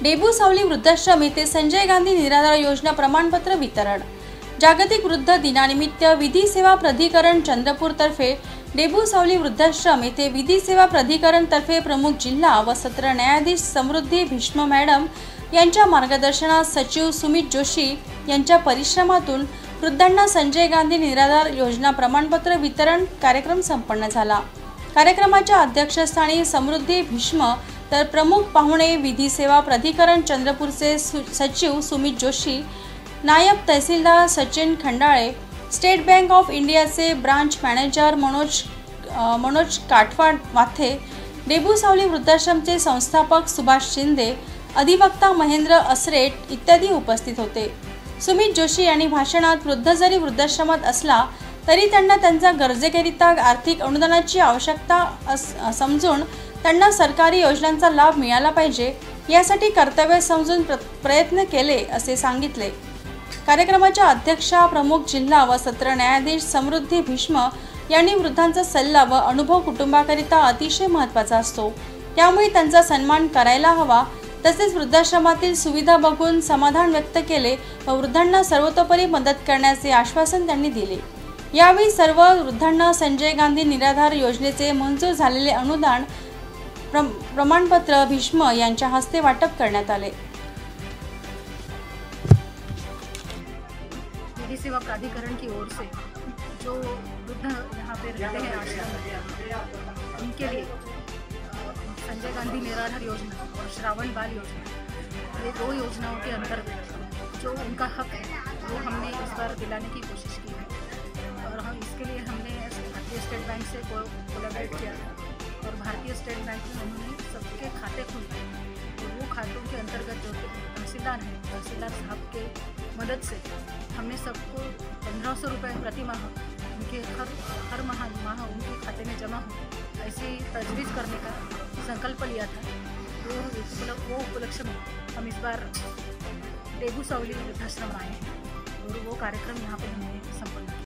Debut सावली वृद्धाश्रम येथे संजय गांधी निराधार योजना प्रमाणपत्र वितरण। जागतिक वृद्ध दिनानिमित्त विधी सेवा प्राधिकरण चंद्रपूर तर्फे डेबू सावली वृद्धाश्रम येथे विधी सेवा प्राधिकरण तर्फे प्रमुख जिल्हा व सत्र न्यायाधीश समृद्धी भीष्म मॅडम यांच्या मार्गदर्शनात सचिव सुमित जोशी यांच्या परिश्रमातून वृद्धांना संजय गांधी निराधार योजना प्रमाणपत्र वितरण कार्यक्रम संपन्न झाला। कार्यक्रमाच्या अध्यक्षस्थानी समृद्धी भीष्म तर प्रमुख पाहुणे विधी सेवा प्राधिकरण चंद्रपूरचे सचिव सुमित जोशी, नायब tehsildar Sachin Khandale, state bank of इंडियाचे ब्रांच मॅनेजर मनोज काठवाड वाथे, डेबू सावली वृद्धाश्रमचे संस्थापक सुभाष शिंदे, अधिवक्ता महेंद्र असरेट इत्यादी उपस्थित होते। सुमित जोशी यांनी भाषणात वृद्ध जरी वृद्धाश्रमात असला तरी त्यांना त्यांच्या गरजेकरिता आर्थिक अनुदानाची आवश्यकता समजून त्यांना सरकारी योजनांचा लाभ मिळाला पाहिजे यासाठी कर्तव्य समजून प्रयत्न केले असे सांगितले। कार्यक्रमाच्या अध्यक्षा प्रमुख जिल्हा व सत्र न्यायाधीश समृद्धी भीष्म यांनी वृद्धांचा सल्ला व अनुभव कुटुंबाकरिता अतिशय महत्त्वाचा असतो, त्यामुळे त्यांचा सन्मान करायला हवा। तसेच वृद्धाश्रमातील सुविधा बघून समाधान व्यक्त केले व वृद्धांना सर्वतोपरी मदत करण्याचे आश्वासन त्यांनी दिले। यावेळी सर्व वृद्धांना संजय गांधी निराधार योजनेचे मंजूर झालेले अनुदान प्रमाणपत्र भीष्म यांच्या हस्ते वाटप करण्यात आले। विधि सेवा प्राधिकरण की ओर से जो वृद्ध यहाँ पे रहते हैं आश्रम में, उनके लिए संजय गांधी निराधार योजना और श्रावण बाल योजना, ये दो योजनाओं के अंतर्गत जो उनका हक है वो हमने इस बार दिलाने की कोशिश की है। और हम इसके लिए हमने भारतीय स्टेट बैंक से कोलैबोरेट किया और भारतीय स्टेट बैंक में उन्होंने सबके खाते खुलवाए और वो खातों के अंतर्गत जो तहसीलदार हैं, तहसीलदार साहब के मदद से हमने सबको 1500 रुपये प्रति माह उनके हर माह उनके खाते में जमा हो ऐसी तजवीज़ करने का संकल्प लिया था। वो उपलक्ष्य में हम इस बार डेबू सावली वृद्धाश्रम आए हैं और वो कार्यक्रम यहाँ पर हमने संपन्न किया।